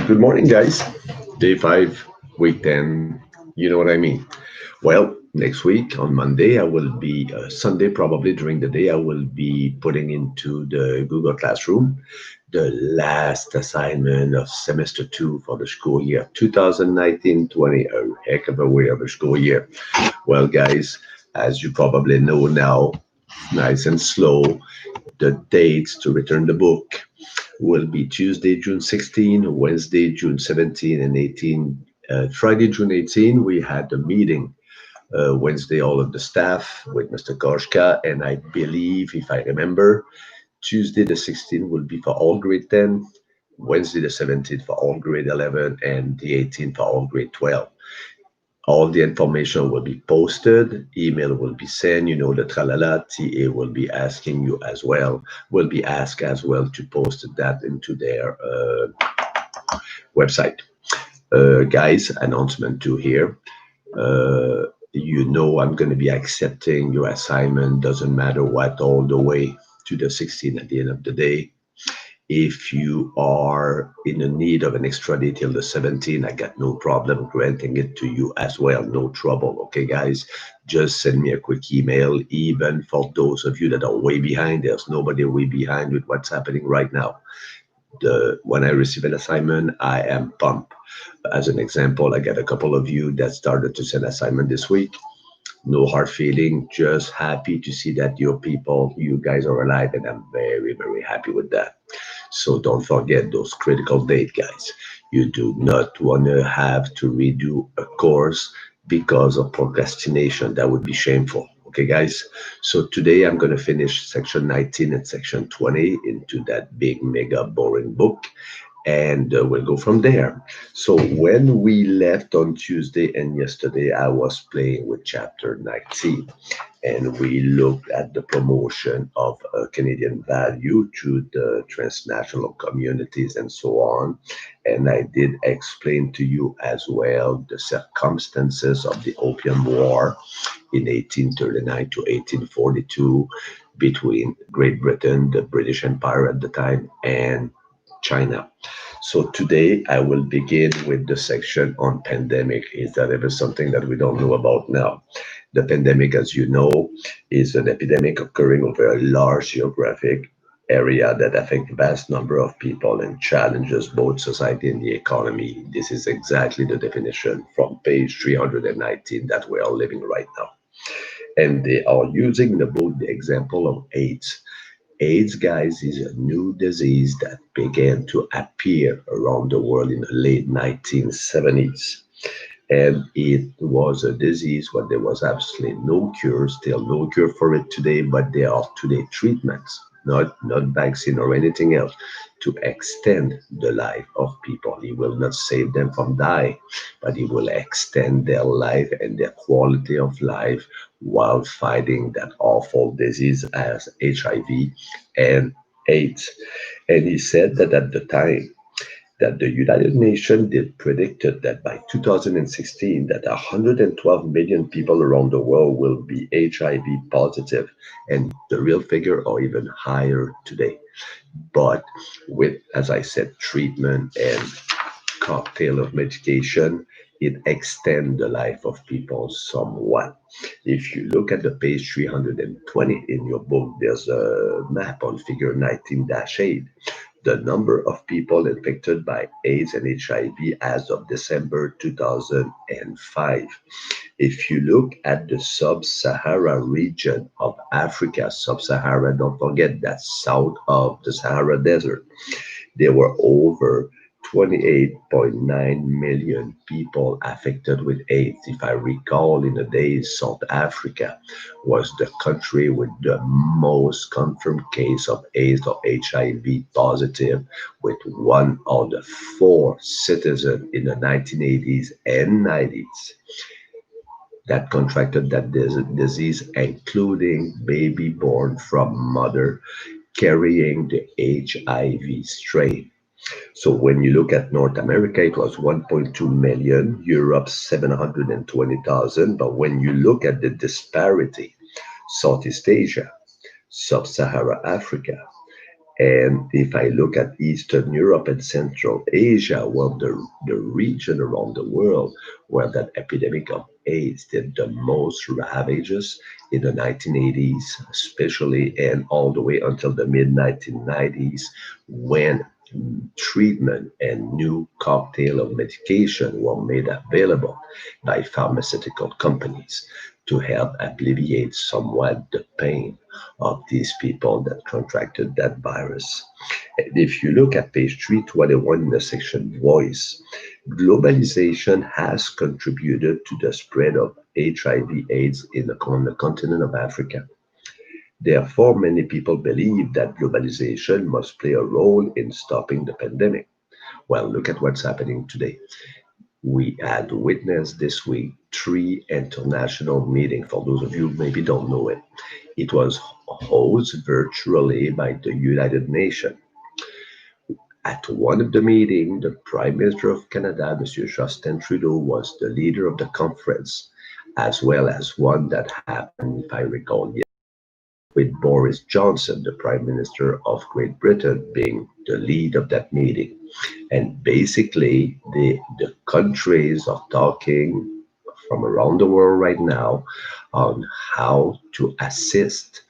Good morning, guys. Day 5, week 10. You know what I mean. Well, next week on Monday, I will be, Sunday probably during the day, I will be putting into the Google Classroom the last assignment of semester 2 for the school year 2019-20. A heck of a way of a school year. Well, guys, as you probably know now, nice and slow, the dates to return the book will be Tuesday, June 16, Wednesday, June 17 and 18. Friday, June 18, we had a meeting. Wednesday, all of the staff with Mr. Koshka, and I believe, if I remember, Tuesday the 16th will be for all grade 10, Wednesday the 17th for all grade 11, and the 18th for all grade 12. All the information will be posted, email will be sent, the tralala, TA will be asking you as well, will be asked as well to post that into their website. Guys, announcement too here. I'm going to be accepting your assignment, doesn't matter what, all the way to the 16th at the end of the day. If you are in a need of an extra day till the 17th, I got no problem granting it to you as well. No trouble. Okay, guys, just send me a quick email. Even for those of you that are way behind, there's nobody way behind with what's happening right now. When I receive an assignment, I am pumped. As an example, I got a couple of you that started to send assignment this week. No hard feeling, just happy to see that you guys are alive, and I'm very, very happy with that. So don't forget those critical date, guys. You do not want to have to redo a course because of procrastination. That would be shameful. Okay, guys. So today I'm going to finish section 19 and section 20 into that big, mega boring book, and we'll go from there. So when we left on Tuesday and yesterday, I was playing with chapter 19, and we looked at the promotion of Canadian value to the transnational communities and so on. And I did explain to you as well the circumstances of the Opium War in 1839 to 1842 between Great Britain, the British Empire at the time, and China. So today I will begin with the section on pandemic. Is that ever something that we don't know about now? The pandemic, as you know, is an epidemic occurring over a large geographic area that affects a vast number of people and challenges both society and the economy. This is exactly the definition from page 319 that we are living right now. And they are using the book the example of AIDS. AIDS, guys, is a new disease that began to appear around the world in the late 1970s. And it was a disease where there was absolutely no cure, still no cure for it today, but there are today treatments, not vaccine or anything else, to extend the life of people. He will not save them from dying, but he will extend their life and their quality of life while fighting that awful disease as HIV and AIDS. And he said that at the time, that the United Nations did predicted that by 2016 that 112 million people around the world will be HIV positive, and the real figure are even higher today. But with, as I said, treatment and cocktail of medication, it extends the life of people somewhat. If you look at the page 320 in your book, there's a map on figure 19-8, the number of people infected by AIDS and HIV as of December 2005. If you look at the sub-Sahara region of Africa, sub-Sahara, don't forget that's south of the Sahara Desert, there were over 28.9 million people affected with AIDS. If I recall, in the days, South Africa was the country with the most confirmed case of AIDS or HIV positive, with 1 out of 4 citizens in the 1980s and 90s that contracted that disease, including baby born from mother carrying the HIV strain. So when you look at North America, it was 1.2 million, Europe 720,000. But when you look at the disparity, Southeast Asia, Sub-Sahara Africa. And if I look at Eastern Europe and Central Asia, well, the region around the world where that epidemic of AIDS did the most ravages in the 1980s, especially, and all the way until the mid 1990s, when treatment and new cocktail of medication were made available by pharmaceutical companies to help alleviate somewhat the pain of these people that contracted that virus. And if you look at page 321 in the section Voice, globalization has contributed to the spread of HIV/AIDS on the continent of Africa. Therefore, many people believe that globalization must play a role in stopping the pandemic. Well, look at what's happening today. We had witnessed this week three international meetings. For those of you who maybe don't know it, it was hosted virtually by the United Nations. At one of the meetings, the Prime Minister of Canada, Monsieur Justin Trudeau, was the leader of the conference, as well as one that happened, if I recall, with Boris Johnson, the Prime Minister of Great Britain, being the lead of that meeting. And basically, the countries are talking from around the world right now on how to assist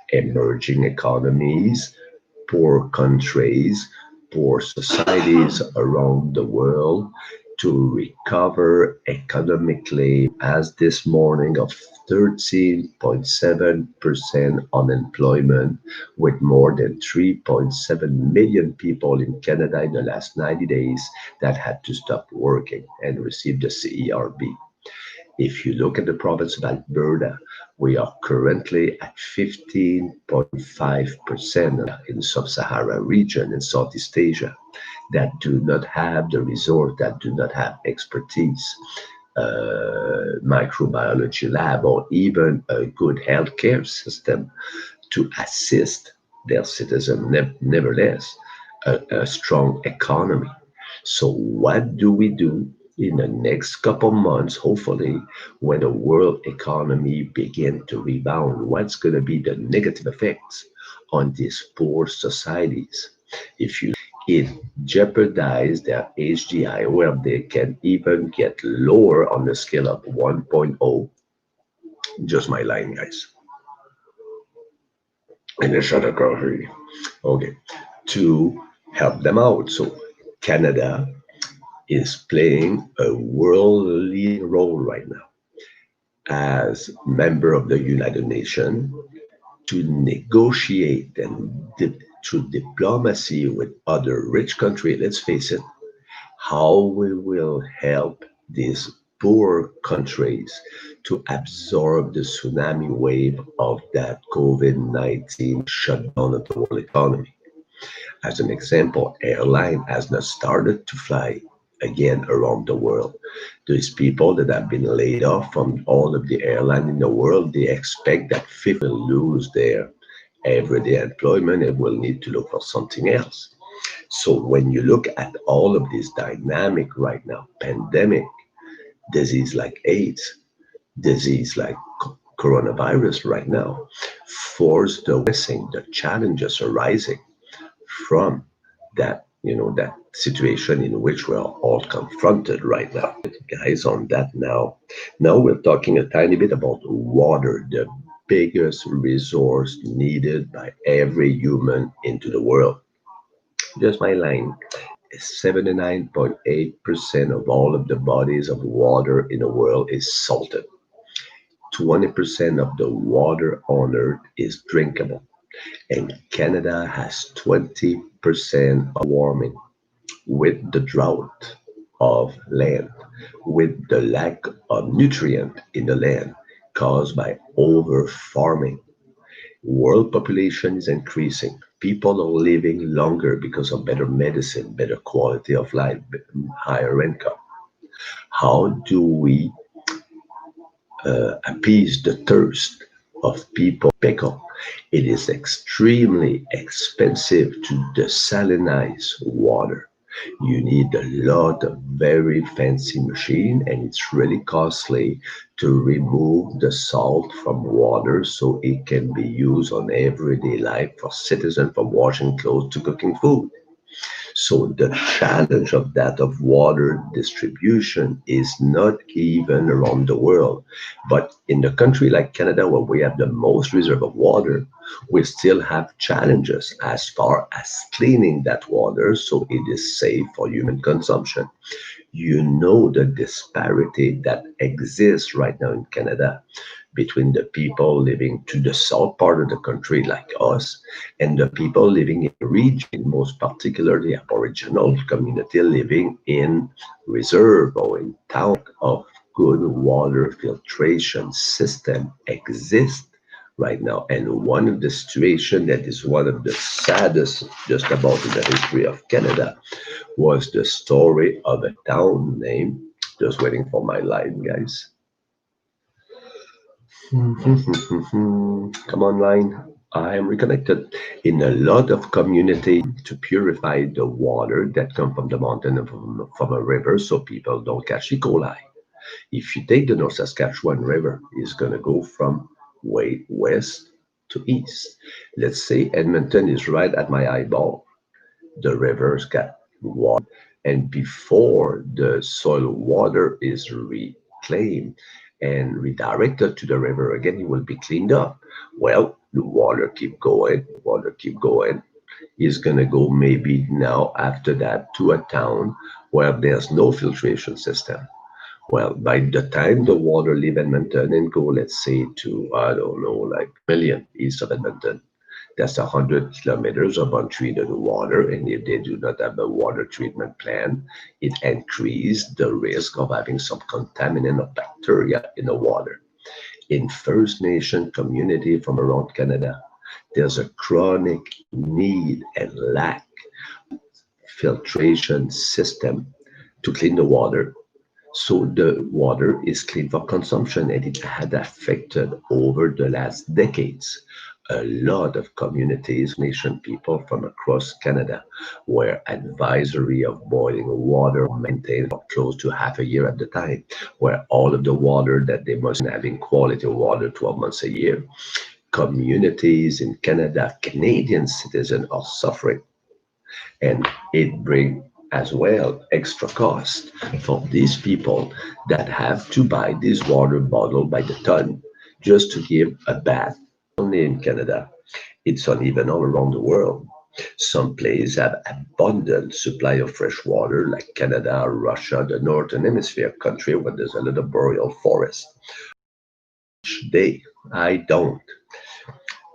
emerging economies, poor countries, poor societies around the world to recover economically as this morning of 13.7% unemployment with more than 3.7 million people in Canada in the last 90 days that had to stop working and receive the CERB. If you look at the province of Alberta, we are currently at 15.5% in sub-Sahara region in Southeast Asia that do not have the resource, that do not have expertise, microbiology lab, or even a good healthcare system to assist their citizens. Nevertheless, a strong economy. So, what do we do in the next couple months, hopefully, when the world economy begin to rebound? What's going to be the negative effects on these poor societies? If you it jeopardize their HDI, where they can even get lower on the scale of 1.0. Just my line, guys. And a shot of coffee. Okay. To help them out. So Canada is playing a world leading role right now as member of the United Nations to negotiate and through diplomacy with other rich countries. Let's face it, how we will help these poor countries to absorb the tsunami wave of that COVID-19 shutdown of the world economy. As an example, airline has not started to fly again around the world. These people that have been laid off from all of the airline in the world, they expect that 50 will lose their everyday employment and will need to look for something else. So when you look at all of this dynamic right now, pandemic, disease like AIDS, disease like coronavirus right now, force the witnessing the challenges arising from that situation in which we're all confronted right now. Guys, on that now. Now we're talking a tiny bit about water, the biggest resource needed by every human into the world. Just my line. 79.8% of all of the bodies of water in the world is salted. 20% of the water on earth is drinkable. And Canada has 20% of warming with the drought of land, with the lack of nutrient in the land caused by over farming. World population is increasing. People are living longer because of better medicine, better quality of life, higher income. How do we appease the thirst of people? Pickle. It is extremely expensive to desalinize water. You need a lot of very fancy machine, and it's really costly to remove the salt from water so it can be used on everyday life for citizens from washing clothes to cooking food. So the challenge of that of water distribution is not even around the world. But in a country like Canada, where we have the most reserve of water, we still have challenges as far as cleaning that water so it is safe for human consumption. You know the disparity that exists right now in Canada between the people living to the south part of the country, like us, and the people living in the region, most particularly Aboriginal community living in reserve or in town of good water filtration system exist right now. And one of the situation that is one of the saddest just about in the history of Canada was the story of a town name. Just waiting for my line, guys. Come online. I am reconnected. In a lot of community to purify the water that come from the mountain and from a river so people don't catch E. coli. If you take the North Saskatchewan River, it's going to go from way west to east. Let's say Edmonton is right at my eyeball. The rivers got water, and before the soil water is reclaimed and redirected to the river again, it will be cleaned up. Well, the water keep going. Is gonna go maybe now after that to a town where there's no filtration system. Well, by the time the water leave Edmonton and go, let's say to I don't know, like million east of Edmonton, that's 100 kilometers of untreated water, and if they do not have a water treatment plan, it increases the risk of having some contaminant of bacteria in the water. In First Nation community from around Canada, there's a chronic need and lack filtration system to clean the water so the water is clean for consumption, and it had affected over the last decades a lot of communities, nation people from across Canada were advisory of boiling water maintained for close to half a year at the time, where all of the water that they must having quality water 12 months a year. Communities in Canada, Canadian citizens are suffering, and it bring as well extra cost for these people that have to buy this water bottle by the ton just to give a bath. Only in Canada, it's uneven all around the world. Some places have abundant supply of fresh water, like Canada, Russia, the northern hemisphere country where there's a lot of boreal forest. They, I don't.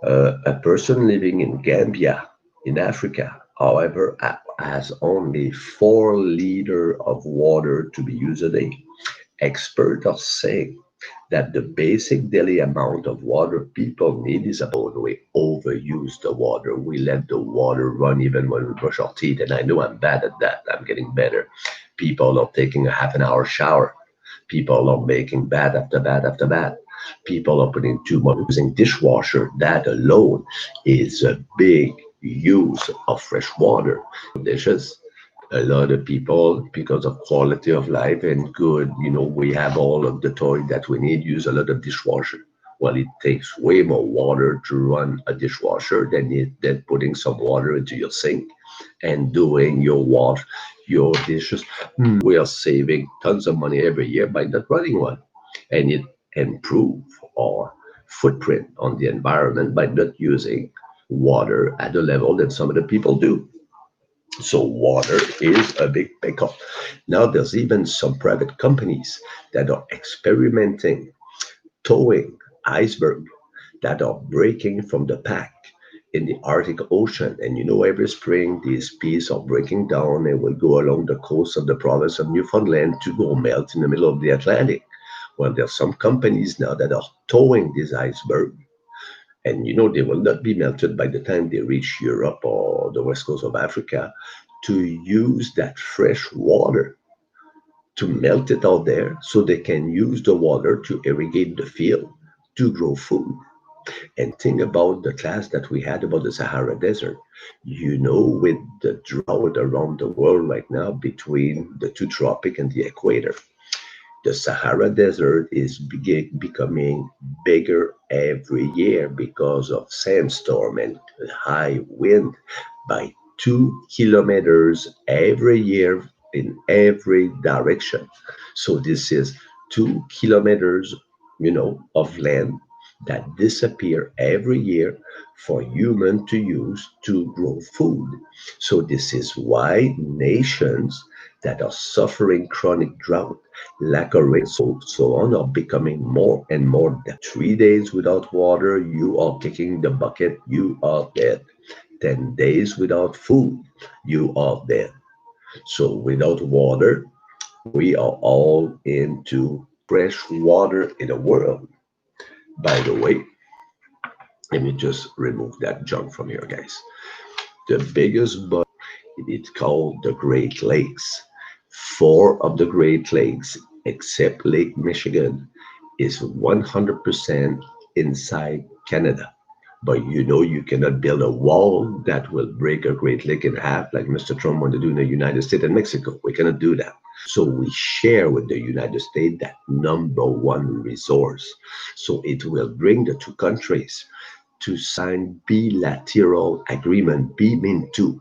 A person living in Gambia, in Africa, however, has only 4 liters of water to be used a day. Experts are saying that the basic daily amount of water people need is about we overuse the water. We let the water run even when we brush our teeth, and I know I'm bad at that. I'm getting better. People are taking a half an hour shower. People are making bath after bath after bath. People are putting too much using dishwasher. That alone is a big use of fresh water. Dishes. A lot of people, because of quality of life and good, we have all of the toy that we need, use a lot of dishwasher. Well, it takes way more water to run a dishwasher than putting some water into your sink and doing your wash, your dishes. We are saving tons of money every year by not running one, and it improve our footprint on the environment by not using water at the level that some of the people do. So water is a big pickup. Now there's even some private companies that are experimenting towing iceberg that are breaking from the pack in the Arctic Ocean. And every spring these pieces are breaking down and will go along the coast of the province of Newfoundland to go melt in the middle of the Atlantic. Well, there are some companies now that are towing this iceberg, and they will not be melted by the time they reach Europe or the west coast of Africa, to use that fresh water to melt it out there so they can use the water to irrigate the field to grow food. And think about the class that we had about the Sahara Desert. With the drought around the world right now between the two tropic and the equator, the Sahara Desert is becoming bigger every year because of sandstorm and high wind by 2 kilometers every year in every direction. So this is 2 kilometers, of land that disappear every year for human to use to grow food. So this is why nations that are suffering chronic drought, lack of rain, so on, are becoming more and more. 3 days without water, you are kicking the bucket, you are dead. 10 days without food, you are dead. So without water, we are all into fresh water in the world. By the way, let me just remove that junk from here, guys. The biggest body, it's called the Great Lakes. Four of the Great Lakes, except Lake Michigan, is 100% inside Canada. But you cannot build a wall that will break a Great Lake in half like Mr. Trump wanted to do in the United States and Mexico. We cannot do that. So we share with the United States that number one resource. So it will bring the two countries to sign bilateral agreement, B mean two,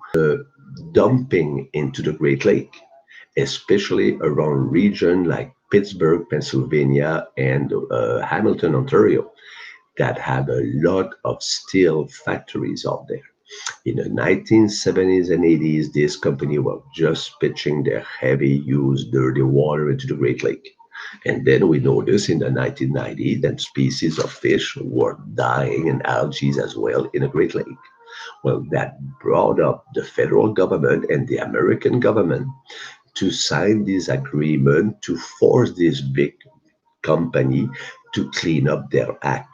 dumping into the Great Lake, especially around region like Pittsburgh, Pennsylvania, and Hamilton, Ontario, that have a lot of steel factories out there. In the 1970s and 80s, this company was just pitching their heavy used dirty water into the Great Lake. And then we noticed in the 1990s that species of fish were dying and algae as well in the Great Lake. Well, that brought up the federal government and the American government to sign this agreement to force this big company to clean up their act.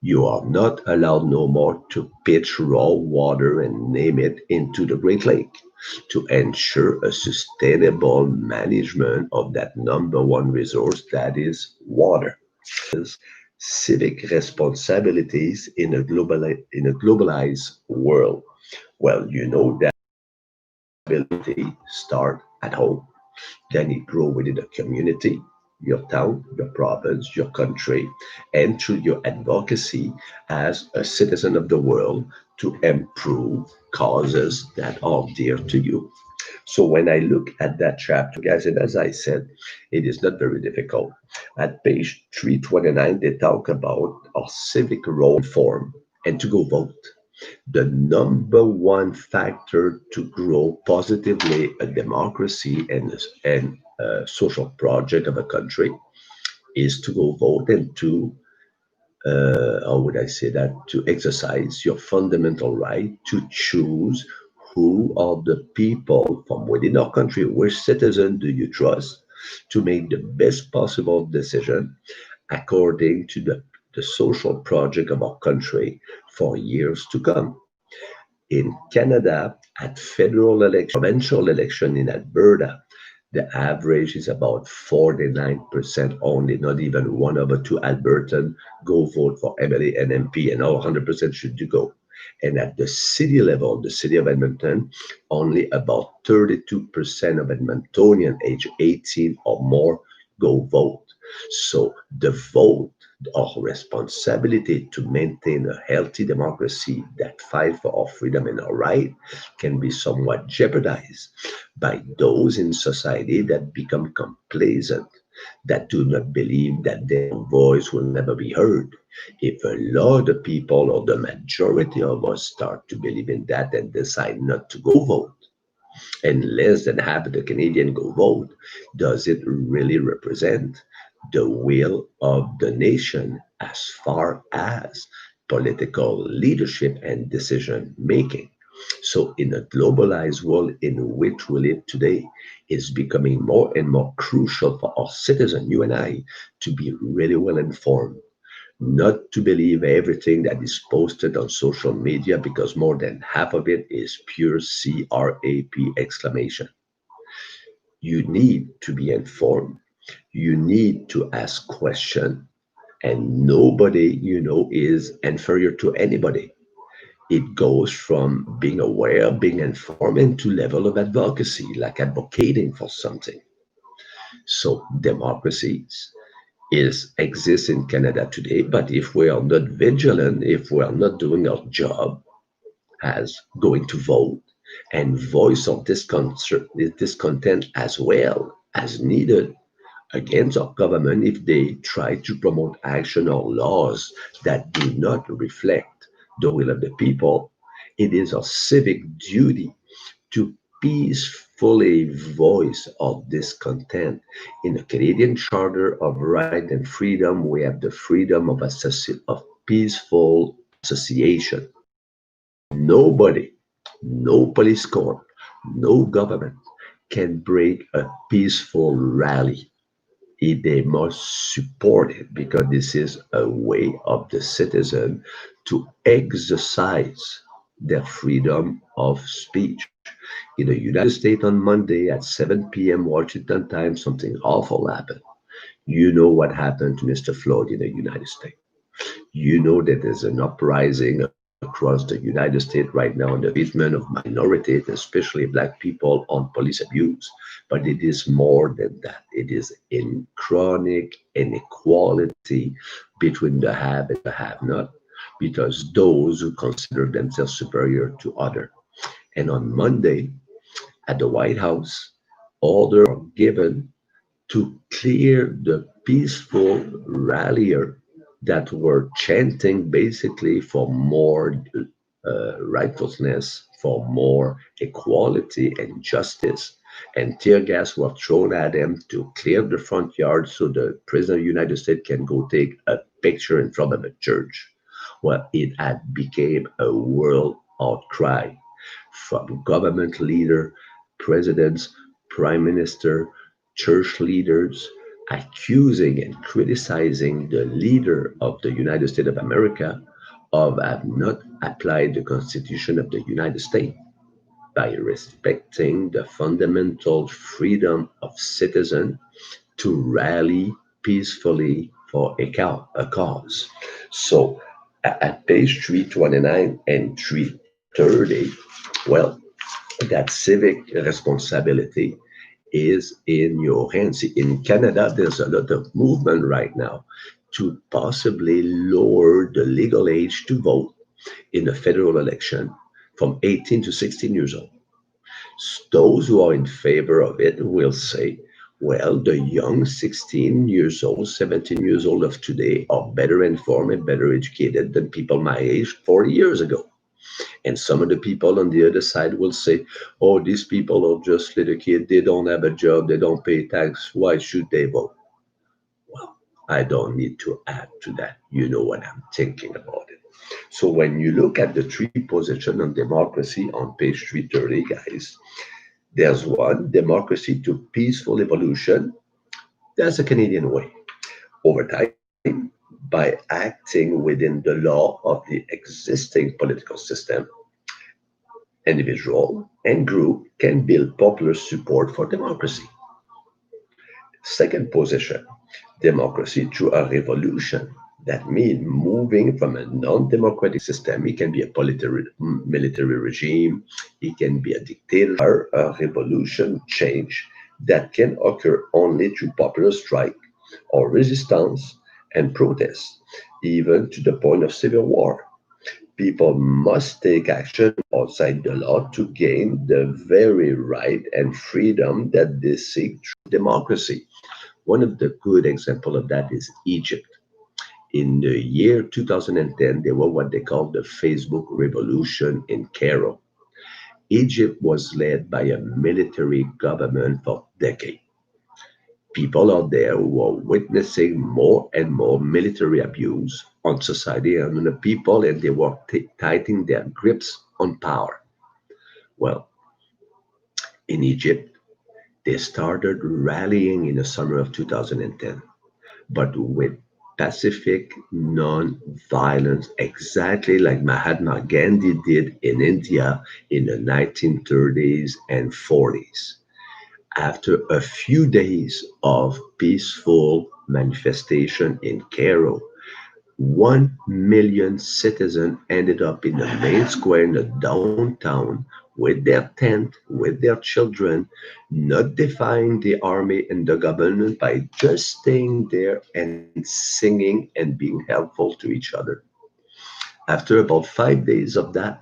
You are not allowed no more to pitch raw water and name it into the Great Lake to ensure a sustainable management of that number one resource that is water. Civic responsibilities in a globalized world. Well, you know that ability start at home, then it grow within the community, your town, your province, your country, and through your advocacy as a citizen of the world to improve causes that are dear to you. So when I look at that chapter, guys, and as I said, it is not very difficult. At page 329, they talk about our civic role form and to go vote. The number one factor to grow positively a democracy and a social project of a country is to go vote and to how would I say that, to exercise your fundamental right to choose who are the people from within our country, which citizen do you trust to make the best possible decision according to the social project of our country for years to come. In Canada, at federal election, provincial election in Alberta, the average is about 49% only, not even one over two Albertan go vote for MLA and MP, and all 100% should go. And at the city level, the city of Edmonton, only about 32% of Edmontonian age 18 or more go vote. So the vote, our responsibility to maintain a healthy democracy that fight for our freedom and our right can be somewhat jeopardized by those in society that become complacent, that do not believe that their voice will never be heard. If a lot of people or the majority of us start to believe in that and decide not to go vote, and less than half of the Canadian go vote, does it really represent the will of the nation as far as political leadership and decision making? So, in a globalized world in which we live today, it's becoming more and more crucial for our citizens, you and I, to be really well informed, not to believe everything that is posted on social media because more than half of it is pure CRAP exclamation. You need to be informed. You need to ask questions. and nobody, is inferior to anybody. It goes from being aware, being informed, and to level of advocacy, like advocating for something. So democracies is exists in Canada today, but if we are not vigilant, if we are not doing our job as going to vote and voice our discontent as well as needed against our government if they try to promote action or laws that do not reflect the will of the people, it is our civic duty to peacefully voice our discontent. In the Canadian Charter of Right and Freedom, we have the freedom of peaceful association. Nobody, no police court, no government can break a peaceful rally. They must support it because this is a way of the citizen to exercise their freedom of speech. In the United States on Monday at 7 p.m. Washington time, something awful happened. You know what happened to Mr. Floyd in the United States. You know that there's an uprising across the United States right now on the treatment of minorities, especially black people, on police abuse. But it is more than that. It is in chronic inequality between the have and the have not, because those who consider themselves superior to others. And on Monday at the White House, orders are given to clear the peaceful rallier that were chanting basically for more righteousness, for more equality and justice. And tear gas were thrown at them to clear the front yard so the President of the United States can go take a picture in front of a church. Well, it had became a world outcry from government leader, presidents, prime minister, church leaders accusing and criticizing the leader of the United States of America of have not applied the Constitution of the United States by respecting the fundamental freedom of citizens to rally peacefully for a cause. So at page 329 and 330, well, that civic responsibility is in your hands. In Canada, there's a lot of movement right now to possibly lower the legal age to vote in the federal election from 18 to 16 years old. Those who are in favor of it will say, well, the young 16 years old, 17 years old of today are better informed and better educated than people my age 40 years ago. And some of the people on the other side will say, oh, these people are just little kids. They don't have a job. They don't pay tax. Why should they vote? Well, I don't need to add to that. You know what I'm thinking about it. So when you look at the three positions on democracy on page 330, guys, there's one, democracy to peaceful evolution. That's a Canadian way. Over time, by acting within the law of the existing political system, individual and group can build popular support for democracy. Second position, democracy through a revolution. That means moving from a non-democratic system. It can be a military regime, it can be a dictatorship, a revolution change that can occur only through popular strike or resistance and protest, even to the point of civil war. People must take action outside the law to gain the very right and freedom that they seek through democracy. One of the good examples of that is Egypt. In the year 2010, there was what they call the Facebook Revolution in Cairo. Egypt was led by a military government for decades. People out there who are witnessing more and more military abuse on society and on the people, and they were tightening their grips on power. Well, in Egypt, they started rallying in the summer of 2010, but with pacific non-violence, exactly like Mahatma Gandhi did in India in the 1930s and 40s. After a few days of peaceful manifestation in Cairo. 1 million citizens ended up in the main square in the downtown with their tent, with their children, not defying the army and the government by just staying there and singing and being helpful to each other. After about 5 days of that,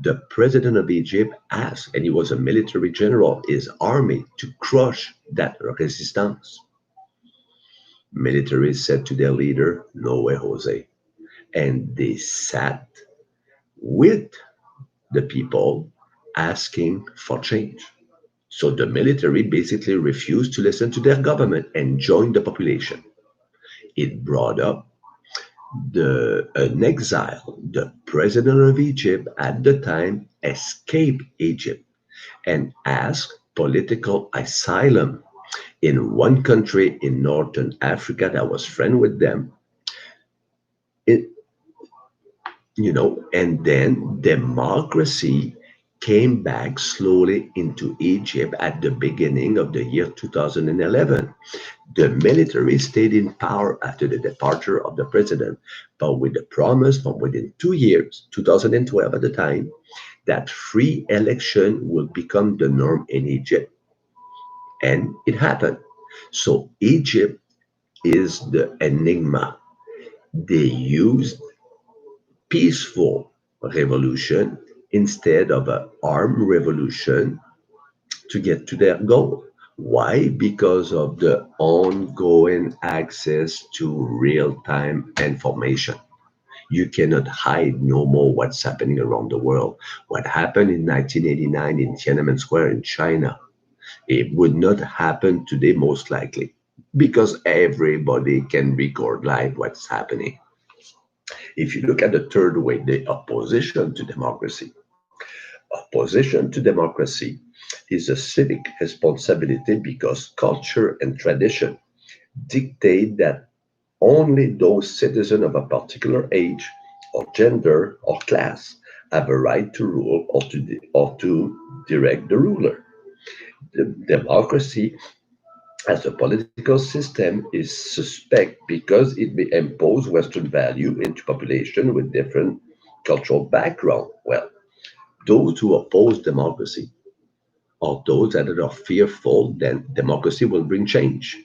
the president of Egypt asked, and he was a military general, his army to crush that resistance. Military said to their leader, "No way, Jose." And they sat with the people asking for change. So the military basically refused to listen to their government and joined the population. It brought up an exile. The president of Egypt at the time escaped Egypt and asked political asylum in one country in northern Africa that was friend with them. It, and then democracy came back slowly into Egypt at the beginning of the year 2011. The military stayed in power after the departure of the president, but with the promise from within 2 years, 2012 at the time, that free election will become the norm in Egypt. And it happened. So Egypt is the enigma. They used peaceful revolution instead of an armed revolution to get to their goal. Why? Because of the ongoing access to real time information. You cannot hide no more what's happening around the world. What happened in 1989 in Tiananmen Square in China, it would not happen today, most likely, because everybody can record live what's happening. If you look at the third way, the opposition to democracy, opposition to democracy is a civic responsibility because culture and tradition dictate that only those citizens of a particular age or gender or class have a right to rule or to direct the ruler. The democracy as a political system is suspect because it may impose Western value into population with different cultural background. Well, those who oppose democracy or those that are fearful that democracy will bring change.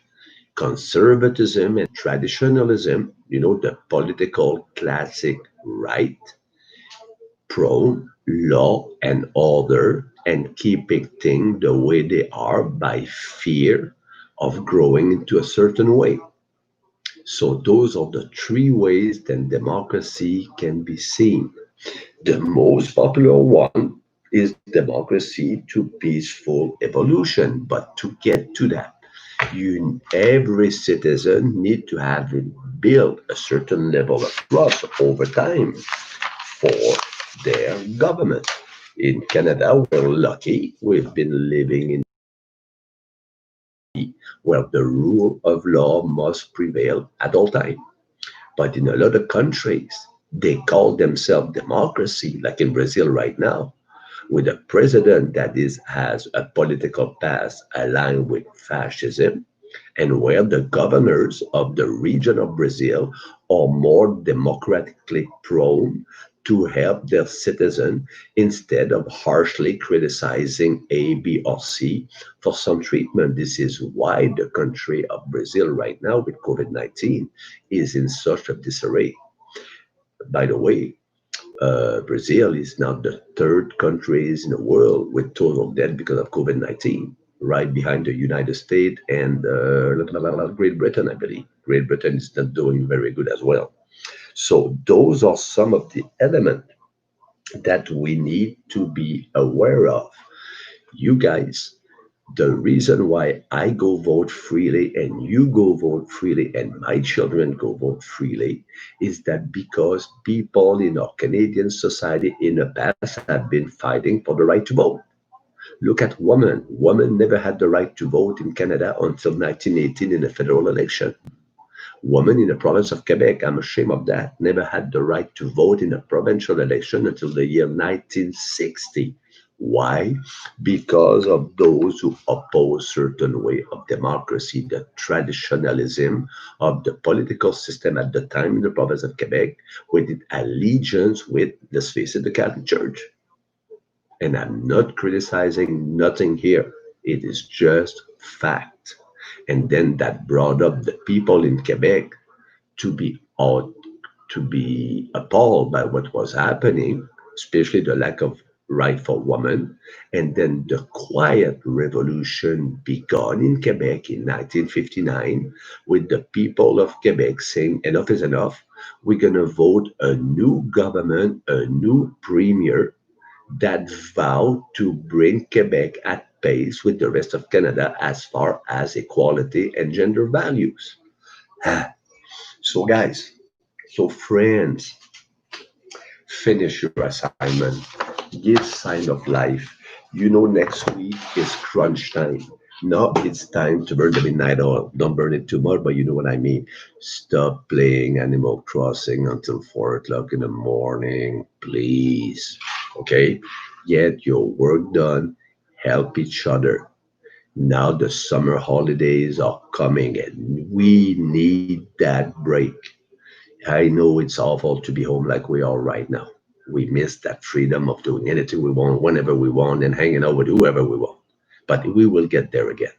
Conservatism and traditionalism, the political classic right, pro law and order, and keeping things the way they are by fear of growing into a certain way. So those are the three ways that democracy can be seen. The most popular one is democracy to peaceful evolution. But to get to that, every citizen need to have it build a certain level of trust over time for their government. In Canada, we're lucky. We've been living in where the rule of law must prevail at all times. But in a lot of countries, they call themselves democracy, like in Brazil right now, with a president that has a political past aligned with fascism, and where the governors of the region of Brazil are more democratically prone to help their citizens instead of harshly criticizing A, B, or C for some treatment. This is why the country of Brazil right now with COVID-19 is in such a disarray. By the way, Brazil is now the third country in the world with total death because of COVID-19, right behind the United States and Great Britain, I believe. Great Britain is not doing very good as well. So those are some of the elements that we need to be aware of. You guys, the reason why I go vote freely and you go vote freely and my children go vote freely is that because people in our Canadian society in the past have been fighting for the right to vote. Look at women. Women never had the right to vote in Canada until 1918 in a federal election. Women in the province of Quebec, I'm ashamed of that, never had the right to vote in a provincial election until the year 1960. Why? Because of those who oppose certain way of democracy, the traditionalism of the political system at the time in the province of Quebec, with its allegiance with, let's face it, the Catholic Church. And I'm not criticizing nothing here. It is just fact. And then that brought up the people in Quebec to be out, to be appalled by what was happening, especially the lack of right for women. And then the quiet revolution began in Quebec in 1959 with the people of Quebec saying enough is enough. We're going to vote a new government, a new premier that vowed to bring Quebec at pace with the rest of Canada as far as equality and gender values. So, guys, so friends, finish your assignment, give sign of life. You know, next week is crunch time. Now it's time to burn the midnight oil. Don't burn it too much, but you know what I mean. Stop playing Animal Crossing until 4 o'clock in the morning, please. Okay? Get your work done. Help each other. Now the summer holidays are coming and we need that break. I know it's awful to be home like we are right now. We miss that freedom of doing anything we want, whenever we want, and hanging out with whoever we want. But we will get there again.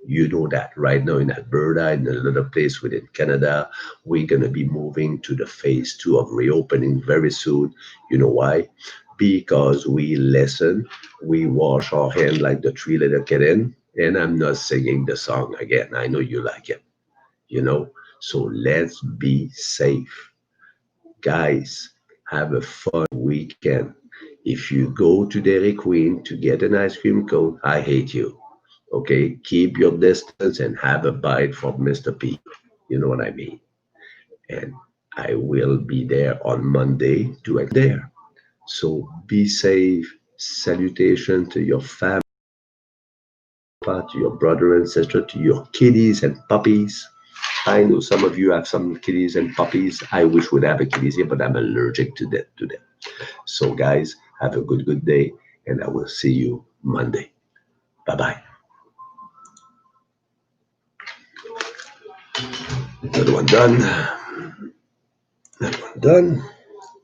You know that right now in Alberta, in another place within Canada, we're going to be moving to the phase two of reopening very soon. You know why? Because we listen, we wash our hands like the three-letter kitten, and I'm not singing the song again. I know you like it, you know? So let's be safe. Guys, have a fun weekend. If you go to Dairy Queen to get an ice cream cone, I hate you. Okay, keep your distance and have a bite from Mr. P. You know what I mean? And I will be there on Monday to there. So be safe. Salutation to your family, to your brother and sister, to your kitties and puppies. I know some of you have some kitties and puppies. I wish we'd have a kitties here, but I'm allergic to them. So, guys, have a good day, and I will see you Monday. Bye bye. Another one done. Another one done.